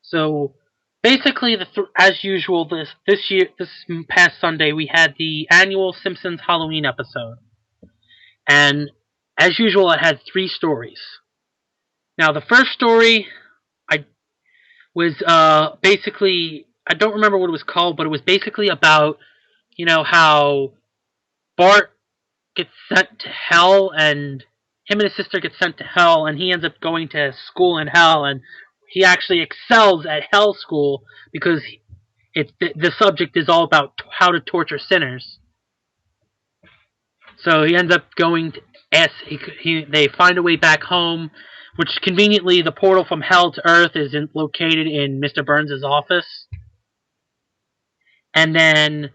So basically, as usual, this past Sunday we had the annual Simpsons Halloween episode, and as usual, it had three stories. Now, the first story I was basically, I don't remember what it was called, but it was basically about how Bart gets sent to hell, and him and his sister get sent to hell, and he ends up going to school in hell, and he actually excels at hell school because the subject is all about how to torture sinners. So he ends up going to they find a way back home, which conveniently the portal from hell to earth is located in Mr. Burns' office. And then,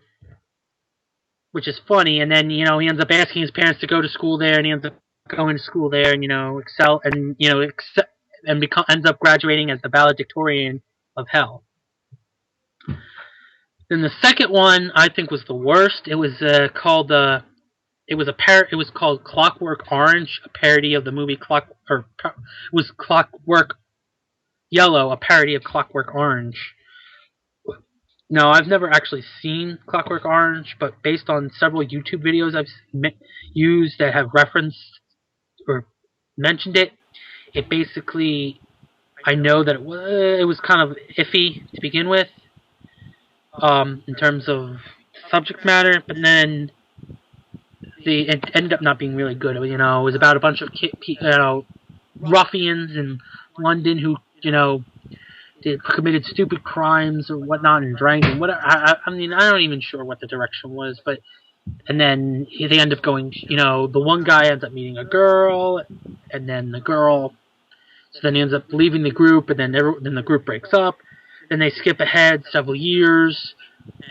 which is funny, and then, he ends up asking his parents to go to school there, and he ends up going to school there, and, excel, and, ends up graduating as the valedictorian of hell. Then the second one, I think, was the worst. It was called Clockwork Orange, a parody of the movie Clockwork Yellow, a parody of Clockwork Orange. No, I've never actually seen Clockwork Orange, but based on several YouTube videos I've used that have referenced or mentioned it, it basically, I know that it was kind of iffy to begin with, in terms of subject matter, but then it ended up not being really good. It was about a bunch of ruffians in London who, they committed stupid crimes or whatnot and drank and whatever. I mean, I don't even sure what the direction was, but and then they end up going. The one guy ends up meeting a girl, and then the girl. So then he ends up leaving the group, and then the group breaks up. Then they skip ahead several years,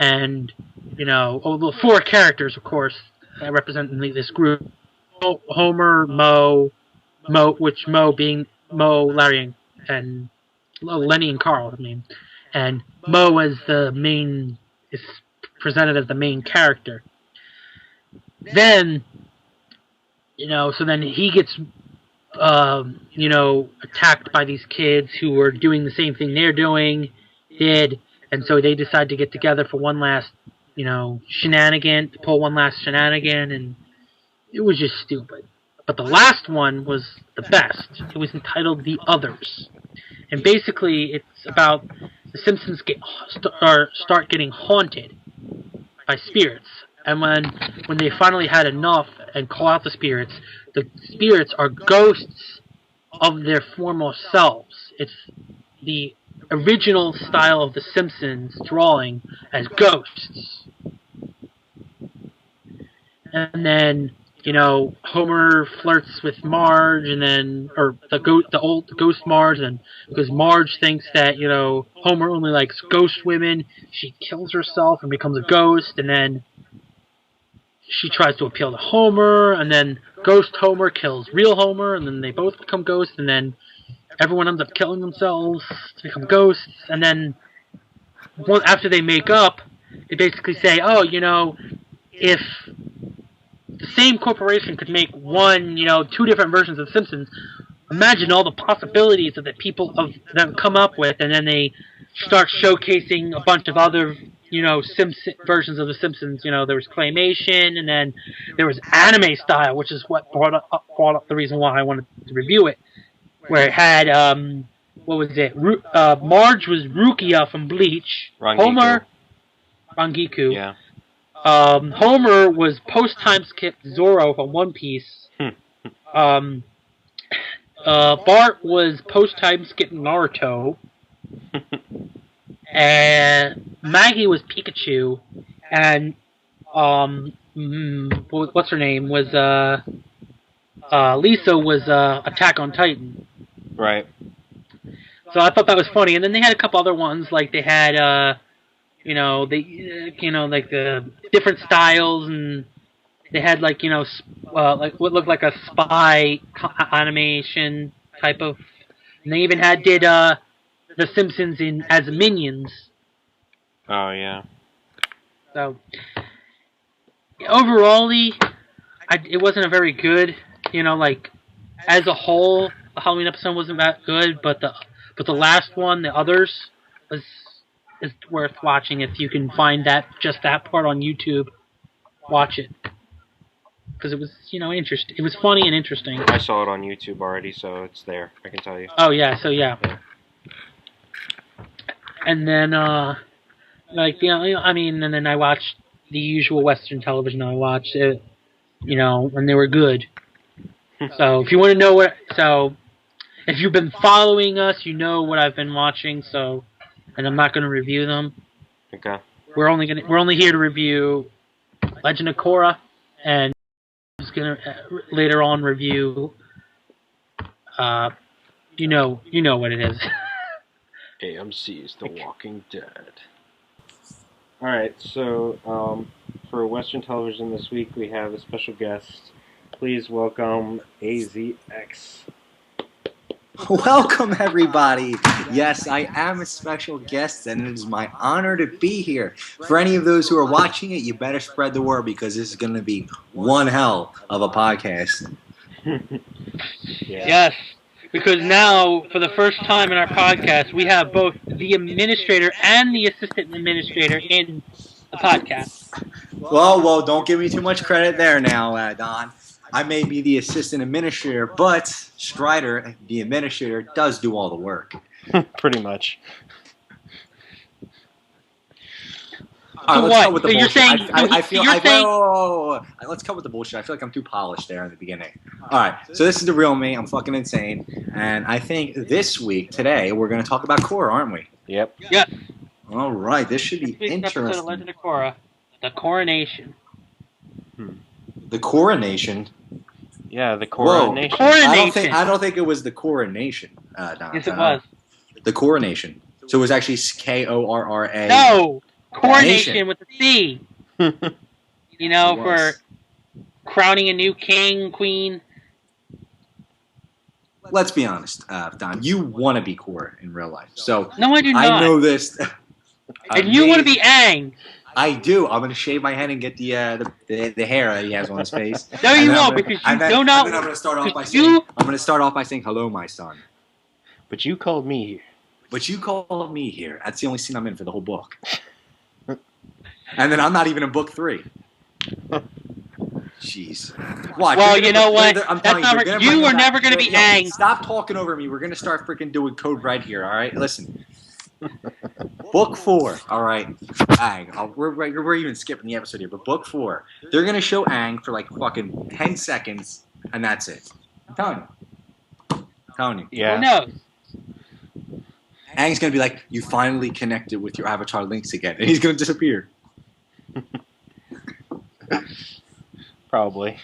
and the four characters, of course, representing this group: Homer, Moe, being Moe, Larry, and Lenny and Carl, and Moe as is presented as the main character. Then, so then he gets, attacked by these kids who are doing the same thing they're did, and so they decide to get together for one last, shenanigan, to pull one last shenanigan, and it was just stupid. But the last one was the best. It was entitled The Others. And basically, it's about the Simpsons start getting haunted by spirits. And when they finally had enough and call out the spirits are ghosts of their former selves. It's the original style of the Simpsons drawing as ghosts. And then, Homer flirts with Marge, and then, or the ghost Marge, and because Marge thinks that, Homer only likes ghost women, she kills herself and becomes a ghost, and then she tries to appeal to Homer, and then ghost Homer kills real Homer, and then they both become ghosts, and then everyone ends up killing themselves to become ghosts, and then after they make up, they basically say, if the same corporation could make two different versions of The Simpsons, imagine all the possibilities that the people of them come up with, and then they start showcasing a bunch of other, versions of The Simpsons. There was claymation, and then there was anime style, which is what brought up the reason why I wanted to review it, where it had, what was it? Marge was Rukia from Bleach. Rangiku. Rangiku. Yeah. Homer was post-time skip Zoro from One Piece. Bart was post-time skip Naruto. And Maggie was Pikachu. And, what's her name? Was, Lisa was, Attack on Titan. Right. So I thought that was funny. And then they had a couple other ones, like they had, like the different styles, and they had like what looked like a spy animation type of. And they even did the Simpsons as minions. Oh yeah. So overall, it wasn't a very good. As a whole, the Halloween episode wasn't that good, but But the last one, the others, is worth watching if you can find that part on YouTube. Watch it because it was interesting. It was funny and interesting. I saw it on YouTube already, so it's there. I can tell you. Oh yeah, so yeah. And then and then I watched the usual Western television. I watched it, when they were good. So if you want to know if you've been following us, you know what I've been watching. So, and I'm not going to review them. Okay. We're only here to review Legend of Korra, and I'm just going to later on review. You know what it is. AMC's The Walking Dead. Alright, so for Western television this week we have a special guest. Please welcome AZX. Welcome, everybody. Yes, I am a special guest, and it is my honor to be here. For any of those who are watching it, you better spread the word because this is going to be one hell of a podcast. Yes, because now, for the first time in our podcast, we have both the administrator and the assistant administrator in the podcast. Well, don't give me too much credit there now, Don. I may be the assistant administrator, but Strider, the administrator, does do all the work. Pretty much. All right, let's cut with the so bullshit. Let's cut with the bullshit. I feel like I'm too polished there in the beginning. All right, so this is the real me. I'm fucking insane. And I think today, we're going to talk about Korra, aren't we? Yep. Yep. All right, this should be interesting. Episode of Legend of Korra, the coronation. The coronation? Yeah, the coronation. Coronation. I don't think it was the coronation, Don. Yes, it was. The coronation. So it was actually Korra. No! Coronation with a C. For crowning a new king, queen. Let's be honest, Don. You want to be Korra in real life. So No, I do not. I know this. And you want to be Aang. I do. I'm going to shave my head and get the hair that he has on his face. No, you won't, because you do not. I'm going to start off by saying, hello, my son. But you called me here. But you called me here. That's the only scene I'm in for the whole book. And then I'm not even in book 3. Jeez. Watch. Well, you know what? You are never going to be Aang. Stop talking over me. We're going to start freaking doing code red here, all right? Listen. Book 4, all right, Aang. We're even skipping the episode here, but book 4, they're gonna show Aang for like fucking 10 seconds, and that's it. I'm telling you. Yeah. Who knows? Aang's gonna be like, you finally connected with your avatar links again, and he's gonna disappear. Probably.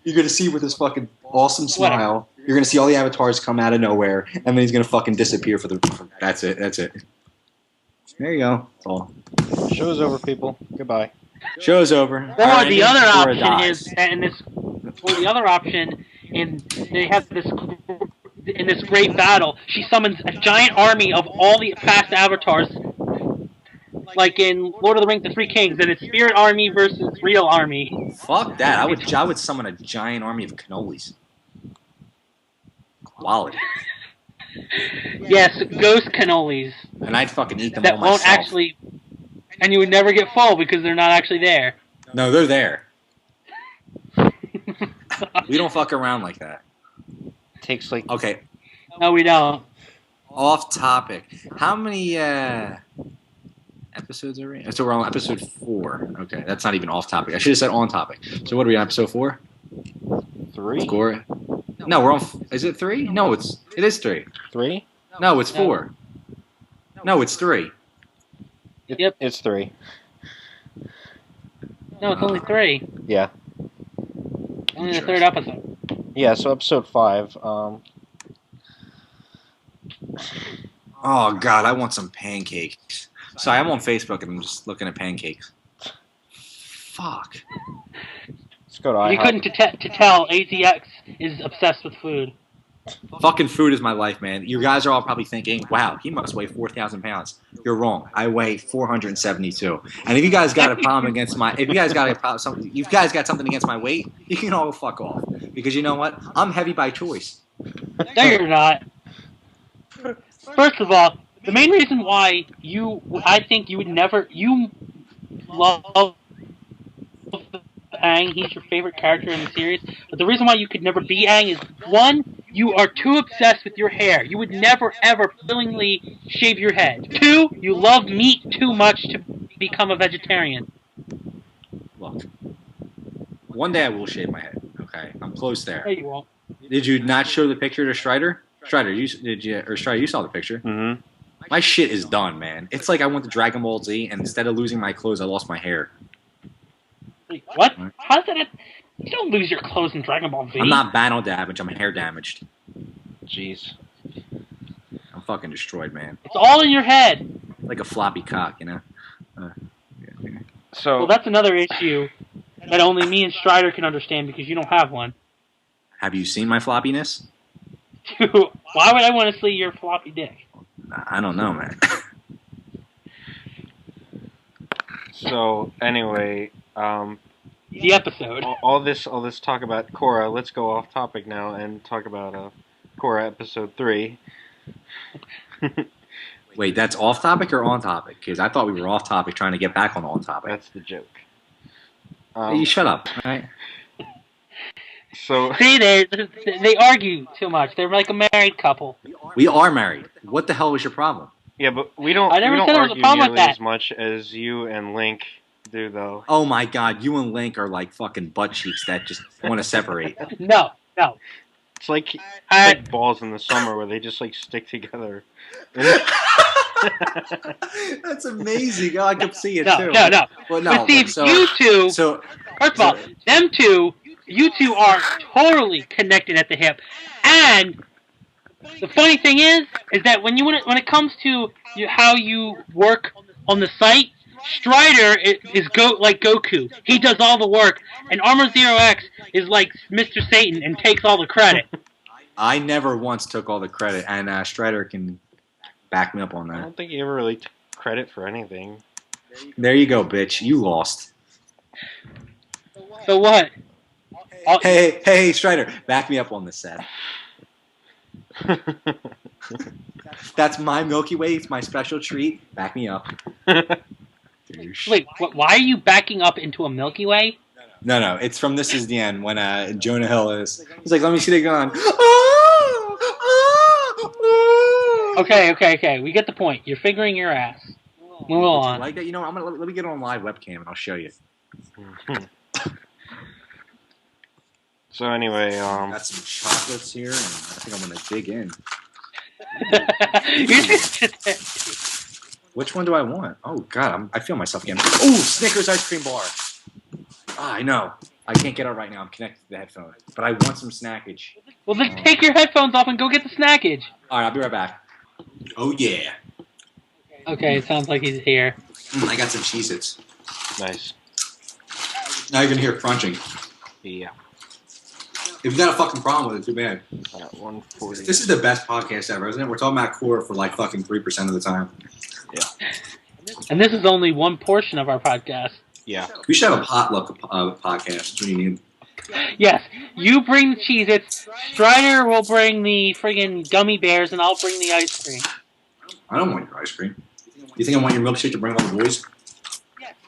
You're gonna see with his fucking awesome smile. You're gonna see all the avatars come out of nowhere, and then he's gonna fucking disappear That's it. That's it. There you go. That's all. Show's over, people. Goodbye. Show's over. Or the other option is, the other option they have this in this great battle. She summons a giant army of all the past avatars, like in Lord of the Rings: The Three Kings, and it's spirit army versus real army. Fuck that! I would summon a giant army of cannolis. Quality. Yes, ghost cannolis. And I'd fucking eat them that all myself. Won't actually, and you would never get full because they're not actually there. No, they're there. We don't fuck around like that. Takes like... Okay. No, we don't. Off topic. How many episodes are we? So we're on episode 4. Okay, that's not even off topic. I should have said on topic. So what are we on, episode 4? 3? Score. No, we're on. Is it 3? No, it is 3. 3? No, it's 4. No, it's 3. Yep. It's 3. No, it's only 3. Yeah. Only the 3rd episode. Yeah, so episode 5. Oh God, I want some pancakes. Sorry, I'm on Facebook and I'm just looking at pancakes. Fuck. Let's go to IHOP. You couldn't tell AZX is obsessed with food. Fucking food is my life, man. You guys are all probably thinking, wow, he must weigh 4,000 pounds. You're wrong. I weigh 472. And if you guys got a problem against you guys got something against my weight, you can all fuck off. Because you know what? I'm heavy by choice. No, you're not. First of all, the main reason why I think you would never, you love Aang, he's your favorite character in the series, but the reason why you could never be Aang is, one, you are too obsessed with your hair. You would never, ever willingly shave your head. Two, you love meat too much to become a vegetarian. Look, one day I will shave my head. Okay, I'm close there. No, you won't. Did you not show the picture to Strider? Strider, you saw the picture? Mm-hmm. My shit is done, man. It's like I went to Dragon Ball Z, and instead of losing my clothes, I lost my hair. Wait, what? How does that? You don't lose your clothes in Dragon Ball Z. I'm not battle damaged. I'm hair damaged. Jeez. I'm fucking destroyed, man. It's all in your head. Like a floppy cock, you know. So Well, that's another issue that only me and Strider can understand because you don't have one. Have you seen my floppiness? Why would I want to see your floppy dick? I don't know, man. So anyway, The episode. all this talk about Korra. Let's go off topic now and talk about Korra episode 3. Wait, that's off topic or on topic? Because I thought we were off topic, trying to get back on topic. That's the joke. Hey, you shut up, all right? So See, they argue too much. They're like a married couple. We are married. What the hell was your problem? yeah, but we don't I never said there was a argue problem with nearly that. as much as you and Link do, though. Oh my god, you and Link are like fucking butt cheeks that just want to separate. No. It's like balls in the summer where they just like stick together. That's amazing. Oh, I can see it too. No. Well, no. But see, so, you two, so first of all, them two, you two are totally connected at the hip. And the funny thing is that when it comes to how you work on the site, Strider is like Goku. He does all the work, and Armor Zero X is like Mr. Satan and takes all the credit. I never once took all the credit, and Strider can back me up on I that. don't think you ever really took credit for anything. There you go, bitch. You lost. So what? Hey, Strider, back me up on this set. That's my Milky Way. It's my special treat. Back me up. Wait, why are you backing up into a Milky Way? No. It's from This Is the End when Jonah Hill is. He's like, let me see the gun. Okay. We get the point. You're figuring your ass. Move on. Like that, you know. I'm gonna let me get on live webcam and I'll show you. So anyway, Got some chocolates here, and I think I'm gonna dig in. Which one do I want? Oh God, I feel myself again. Oh, Snickers ice cream bar. I know. I can't get out right now. I'm connected to the headphones, but I want some snackage. Well, then take your headphones off and go get the snackage. All right, I'll be right back. Oh yeah. Okay, it sounds like he's here. I got some Cheez-Its. nice. Now you're gonna hear crunching. Yeah. If you got a fucking problem with it, too bad. 140. This is the best podcast ever, isn't it? We're talking about Korra for like fucking 3% of the time. And this is only one portion of our podcast. Yeah. We should have a potluck podcast. That's what you need. Yes, you bring the Cheez-Its, Strider will bring the friggin' gummy bears, and I'll bring the ice cream. I don't want your ice cream. You think I want your milkshake to bring all the boys?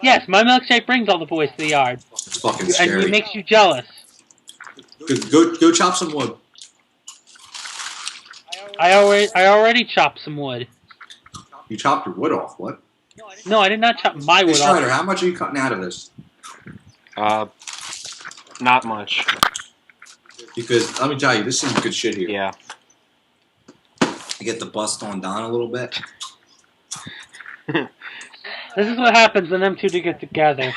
Yes, my milkshake brings all the boys to the yard. It's fucking And scary. it makes you jealous. Go chop some wood. I already chopped some wood. You chopped your wood off. What? No, I did not chop my Hey, wood Strider, off. how much are you cutting out of this? Not much. Because let me tell you, this is good shit here. Yeah. You get the bust on Don a little bit. This is what happens when them two do get together.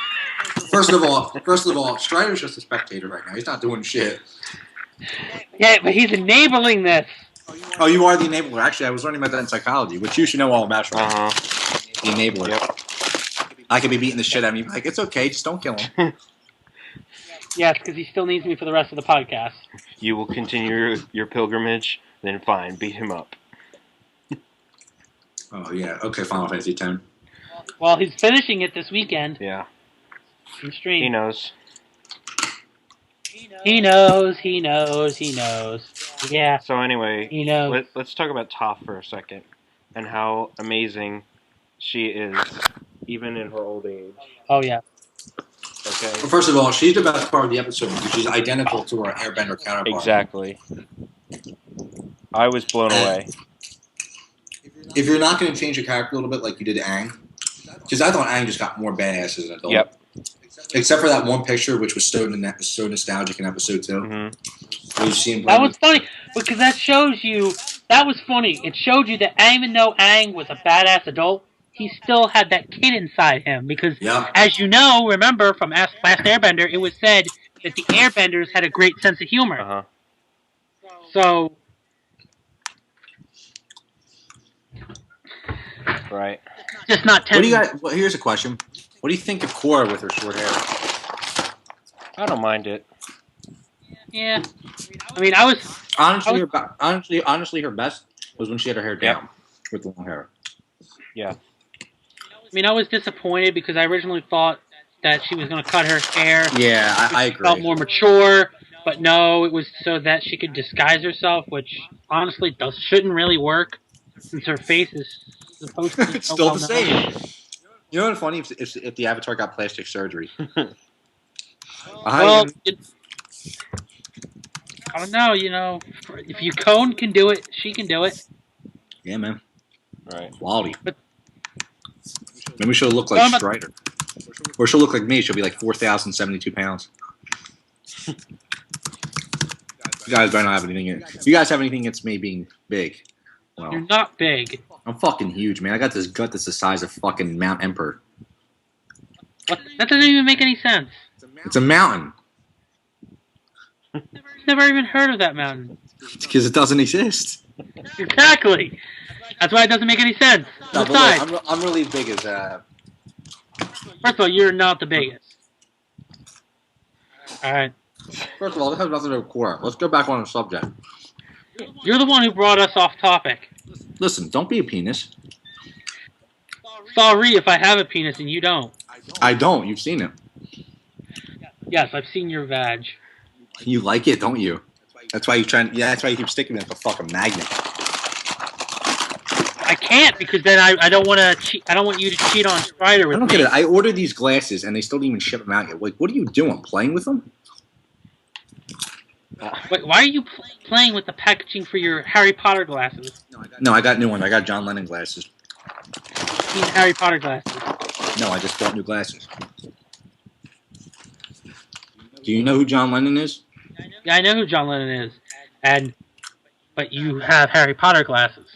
First of all, Strider's just a spectator right now. He's not doing shit. Yeah, but he's enabling this. Oh, you are the enabler. Actually, I was learning about that in psychology, which you should know all about, right? The enabler. Yep. I could be beating the shit out of him. Like, it's okay, just don't kill him. Yes, because he still needs me for the rest of the podcast. You will continue your pilgrimage, then fine, beat him up. Oh, yeah. Okay, Final Fantasy X. Well, he's finishing it this weekend. Yeah. In stream. He knows. He knows. Yeah. So anyway, You know. let's talk about Toph for a second, and how amazing she is, even in her old age. Oh yeah. Okay. Well, first of all, she's the best part of the episode because she's identical to her Airbender counterpart. Exactly. I was blown away. If you're not going to change the character a little bit like you did Aang, because I thought Aang just got more badass as an adult. Yep. Except for that one picture, which was so nostalgic in episode 2. Mm-hmm. Where you see him That was funny because that shows you. That was funny. It showed you that even though Aang was a badass adult, he still had that kid inside him. Because, as you know, remember from Last Airbender, it was said that the Airbenders had a great sense of humor. Uh-huh. So. Right. Just not 10. What do you got? Well, here's a question. What do you think of Korra with her short hair? I don't mind it. Yeah. I mean, I was honestly, her best was when she had her hair down with long hair. Yeah. I mean, I was disappointed because I originally thought that she was going to cut her hair. Yeah, I agree. Felt more mature, but no, it was so that she could disguise herself, which honestly shouldn't really work since her face is supposed to be it's still the same. You know what's funny if the Avatar got plastic surgery? Well, I don't know. You know, if Yukon can do it, she can do it. Yeah, man. Right. Quality. Maybe she'll look like Strider. Or she'll look like me. She'll be like 4,072 pounds. You guys might not have anything. You guys have anything against me being big? Well, you're not big. I'm fucking huge, man. I got this gut that's the size of fucking Mount Emperor. What? That doesn't even make any sense. It's a mountain. Never even heard of that mountain. It's because it doesn't exist. Exactly. That's why it doesn't make any sense. No, Besides, look, I'm really big as first of all, you're not the biggest. Alright. First of all, this has nothing to do with Korra. Let's go back on the subject. You're the one who brought us off topic. Listen, don't be a penis. Sorry if I have a penis and you don't. I don't. You've seen it. Yes, I've seen your vag. You like it, don't you? That's why you trying. Yeah, that's why you keep sticking it like a fucking magnet. I can't because then I don't want to cheat. I don't want you to cheat on Strider with me. I don't get it. I ordered these glasses and they still didn't even ship them out yet. Like, what are you doing? Playing with them? Wait, why are you playing with the packaging for your Harry Potter glasses? No, I got new ones. I got John Lennon glasses. These Harry Potter glasses. No, I just bought new glasses. Do you know who John Lennon is? Yeah, I know who John Lennon is, but you have Harry Potter glasses.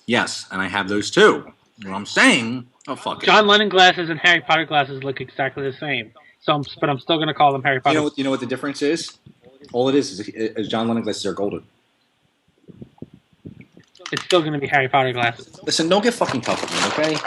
Yes, and I have those too. What I'm saying, oh fuck it. John Lennon glasses and Harry Potter glasses look exactly the same. But I'm still going to call them Harry Potter. You know what the difference is? All it is John Lennon glasses are golden. It's still going to be Harry Potter glasses. Listen, don't get fucking tough with me, okay?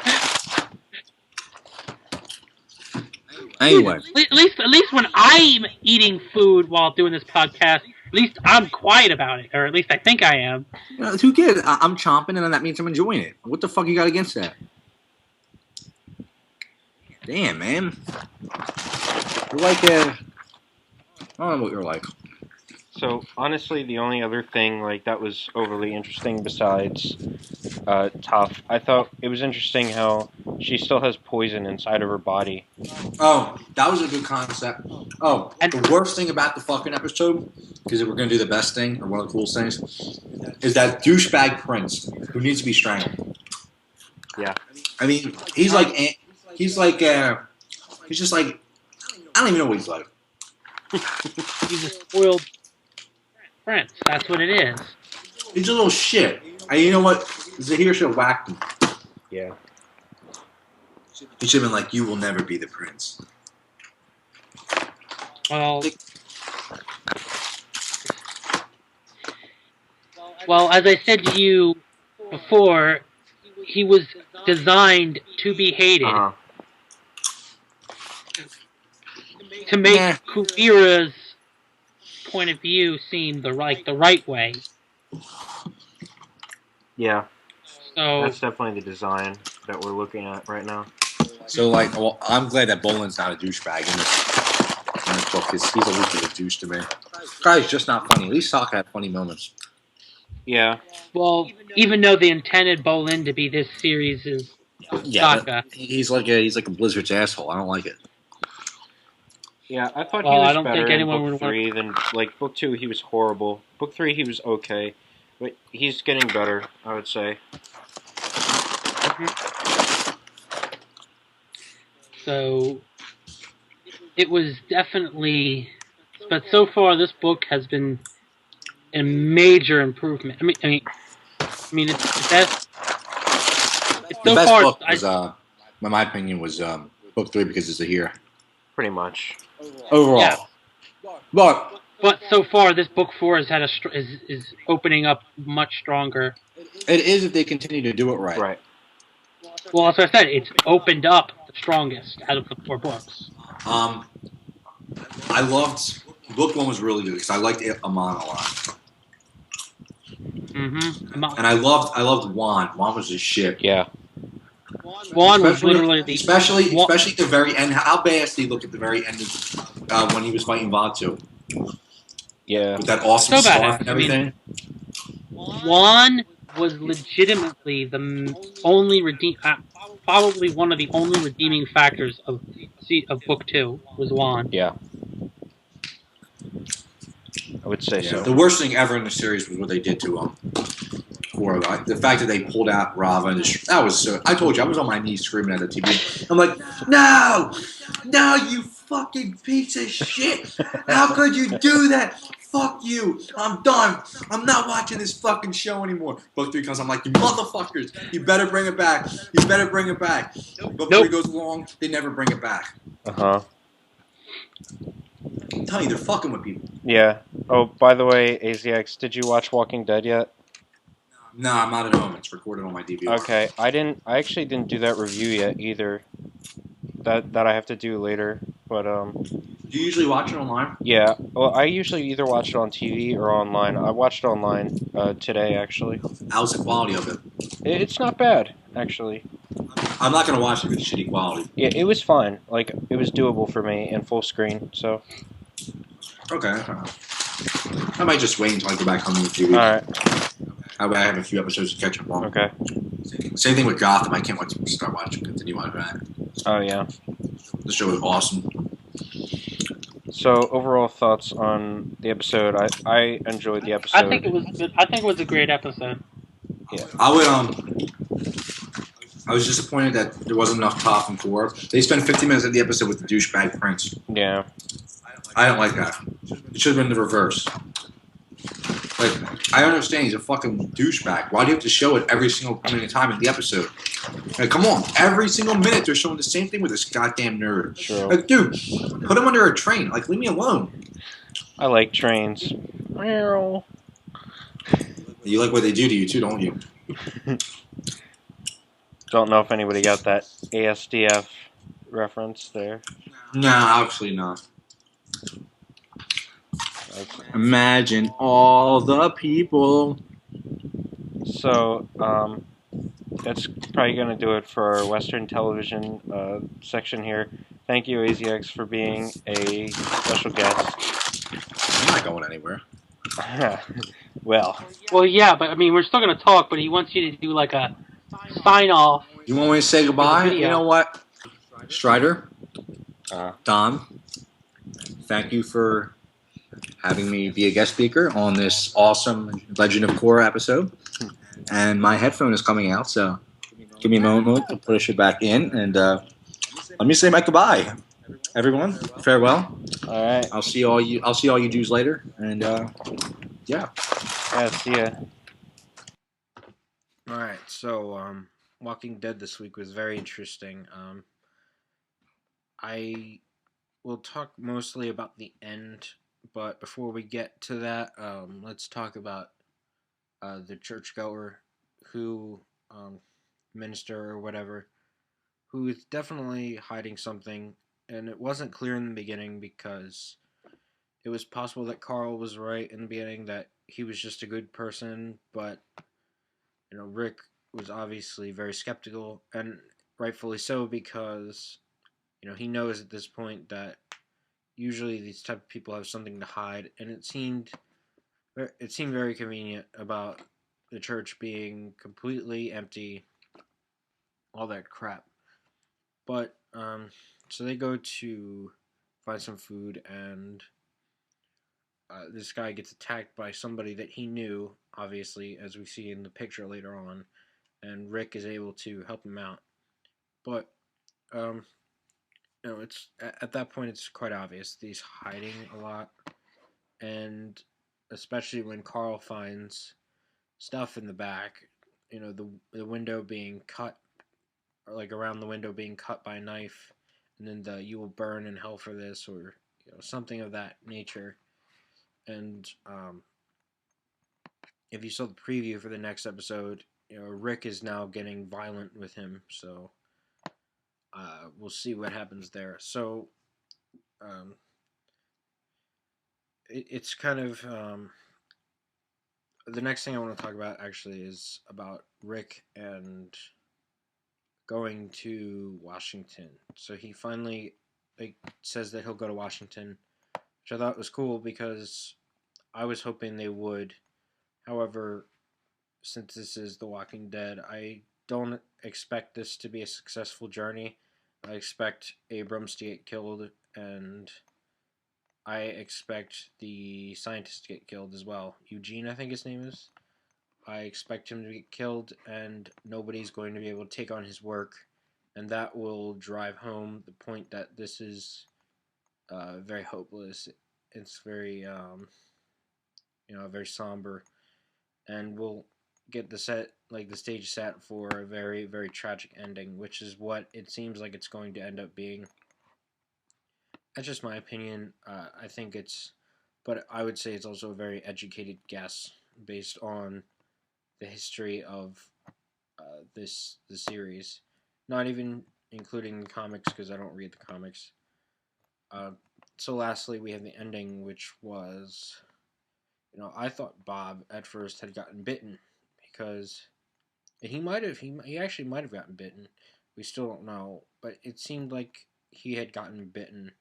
Anyway. At least when I'm eating food while doing this podcast, at least I'm quiet about it, or at least I think I am. Who cares? I'm chomping, and that means I'm enjoying it. What the fuck you got against that? Damn, man. You're like I don't know what you're like. So, honestly, the only other thing that was overly interesting besides Toph, I thought it was interesting how she still has poison inside of her body. Oh, that was a good concept. Oh, and the worst thing about the fucking episode, because if we're going to do the best thing, or one of the coolest things, is that douchebag prince who needs to be strangled. Yeah. I mean, he's just like, I don't even know what he's like. He's a spoiled prince. That's what it is. He's a little shit. And you know what? Zahir should have whacked him. Yeah. He should have been like, you will never be the prince. Well, as I said to you before, he was designed to be hated. Uh-huh. To make Kuvira's point of view seem the right way. Yeah. So that's definitely the design that we're looking at right now. So, well, I'm glad that Bolin's not a douchebag in this book. He's always a douche to me. Guy's just not funny. At least Sokka had funny moments. Yeah. Well, even though they intended Bolin to be this series' Sokka. He's like a Blizzard's asshole. I don't like it. Yeah, I thought Well, he I was don't better think in anyone book would 3 than book 2. He was horrible. Book 3 he was okay, but he's getting better, I would say. So it was definitely, but so far this book has been a major improvement. I mean, it's best. The best book was, in my opinion, was book 3 because it's a hero. Pretty much. Overall. Yeah. But so far, this book 4 has had is opening up much stronger. It is if they continue to do it right. Right. Well, as I said, it's opened up the strongest out of the 4 books. I loved book 1 was really good because I liked Amon a lot. Mm-hmm. And I loved Juan. Juan was his shit. Yeah. Juan was literally especially at the very end. How badass did he look at the very end of, when he was fighting Vaatu? Yeah. With that awesome scarf and everything. Juan was legitimately the only probably one of the only redeeming factors of book 2 was Juan. Yeah. I would say so. The worst thing ever in the series was what they did to Korra. The fact that they pulled out Rava and that was so. I told you I was on my knees screaming at the TV. I'm like, no, you fucking piece of shit! How could you do that? Fuck you! I'm done. I'm not watching this fucking show anymore. Book 3 comes. I'm like, you motherfuckers! You better bring it back. You better bring it back. Book 3 goes along. They never bring it back. I'm telling you, they're fucking with people. Yeah. Oh, by the way, AZX, did you watch Walking Dead yet? No, I'm not at home. It's recorded on my DVR. Okay, I actually didn't do that review yet either. That I have to do later, but Do you usually watch it online? Yeah. Well, I usually either watch it on TV or online. I watched it online today, actually. How's the quality of it? It's not bad, actually. I'm not gonna watch it if it's shitty quality. Yeah, it was fine. Like, it was doable for me in full screen, so. Okay. I might just wait until I go back home in a few weeks. Alright. I have a few episodes to catch up on. Okay. Same thing with Gotham. I can't wait to start watching, continue on that. Oh, yeah. The show is awesome. So, overall thoughts on the episode? I enjoyed the episode. I think it was good. I think it was a great episode. Yeah. I was disappointed that there wasn't enough Toph and Korra. They spent 50 minutes of the episode with the douchebag prince. Yeah. I don't like that. It should have been the reverse. Like, I understand he's a fucking douchebag. Why do you have to show it every single time in the episode? Like, come on. Every single minute they're showing the same thing with this goddamn nerd. Sure. Like, dude, put him under a train. Like, leave me alone. I like trains. You like what they do to you too, don't you? Don't know if anybody got that ASDF reference there. No, obviously not. Imagine all the people. So, that's probably going to do it for our Western television section here. Thank you, AZX, for being a special guest. I'm not going anywhere. Well, yeah, but I mean, we're still going to talk, but he wants you to do like a sign-off. You want me to say goodbye? You know what? Strider, Don, thank you for having me be a guest speaker on this awesome Legend of Korra episode. And my headphone is coming out, so give me a moment to push it back in, and let me say my goodbye, everyone. Farewell. All right. I'll see all you dudes later, and yeah. Yeah. See ya. All right. So, Walking Dead this week was very interesting. I will talk mostly about the end. But before we get to that, let's talk about the churchgoer who, minister or whatever, who is definitely hiding something. And it wasn't clear in the beginning because it was possible that Carl was right in the beginning, that he was just a good person. But, Rick was obviously very skeptical, and rightfully so, because, he knows at this point that usually these type of people have something to hide, and it seemed very convenient about the church being completely empty, all that crap. But so they go to find some food, and this guy gets attacked by somebody that he knew, obviously, as we see in the picture later on, and Rick is able to help him out. But it's at that point it's quite obvious that he's hiding a lot, and especially when Carl finds stuff in the back, the window being cut, or like around the window being cut by a knife, and then the "you will burn in hell for this," or something of that nature. And if you saw the preview for the next episode, Rick is now getting violent with him, so we'll see what happens there. So it's kind of the next thing I want to talk about actually is about Rick and going to Washington. So he finally says that he'll go to Washington, which I thought was cool because I was hoping they would. However, since this is The Walking Dead, I don't expect this to be a successful journey. I expect Abrams to get killed, and I expect the scientist to get killed as well. Eugene, I think his name is. I expect him to get killed, and nobody's going to be able to take on his work, and that will drive home the point that this is very hopeless. It's very, very somber, and we'll get the stage set for a very, very tragic ending, which is what it seems like it's going to end up being. That's just my opinion. I think but I would say it's also a very educated guess based on the history of the series, not even including the comics because I don't read the comics. So lastly, we have the ending, which was, I thought Bob at first had gotten bitten because he actually might have gotten bitten. We still don't know, but it seemed like he had gotten bitten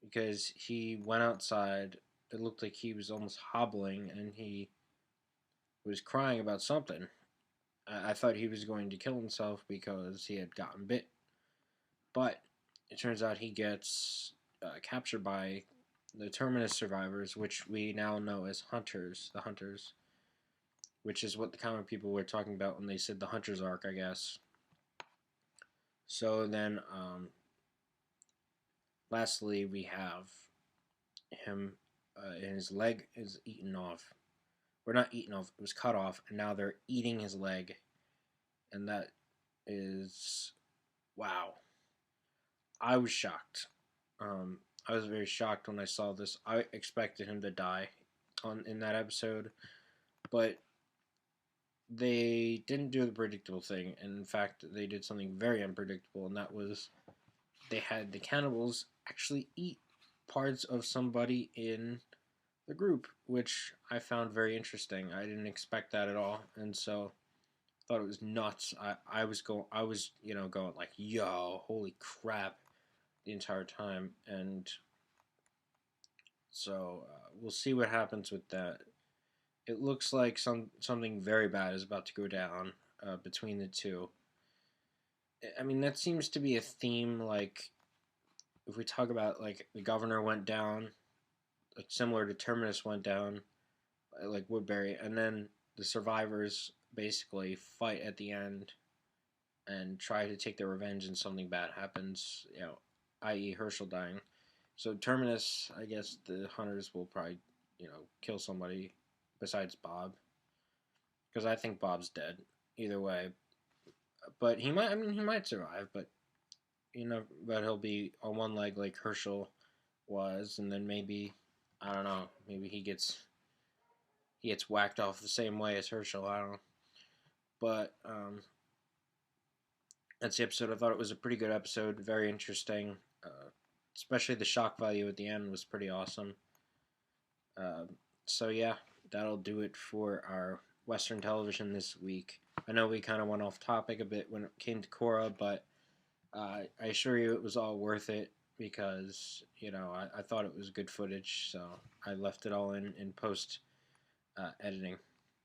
because he went outside. It looked like he was almost hobbling, and he was crying about something. I thought he was going to kill himself because he had gotten bit. But it turns out he gets captured by the Terminus survivors, which we now know as Hunters, the Hunters, which is what the comic people were talking about when they said the Hunters arc, I guess. So then, lastly, we have him, and his leg is eaten off. Or not eaten off, it was cut off, and now they're eating his leg. And that is, wow. I was shocked. I was very shocked when I saw this. I expected him to die in that episode, but they didn't do the predictable thing. And in fact, they did something very unpredictable, and that was they had the cannibals actually eat parts of somebody in the group, which I found very interesting. I didn't expect that at all, and so thought it was nuts. I was going like, yo, holy crap, the entire time, and so we'll see what happens with that. It looks like something very bad is about to go down between the two. I mean, that seems to be a theme. Like, if we talk about like the governor went down, like similar to Terminus went down, like Woodbury, and then the survivors basically fight at the end and try to take their revenge, and something bad happens. I.e. Herschel dying. So Terminus, I guess the Hunters will probably, kill somebody besides Bob, because I think Bob's dead either way. But he might survive, but but he'll be on one leg like Herschel was, and then maybe, I don't know, maybe he gets whacked off the same way as Herschel. I don't know, but that's the episode. I thought it was a pretty good episode, very interesting. Especially the shock value at the end was pretty awesome. So yeah, that'll do it for our Western television this week. I know we kind of went off topic a bit when it came to Korra, but I assure you it was all worth it. because I thought it was good footage, so I left it all in post editing.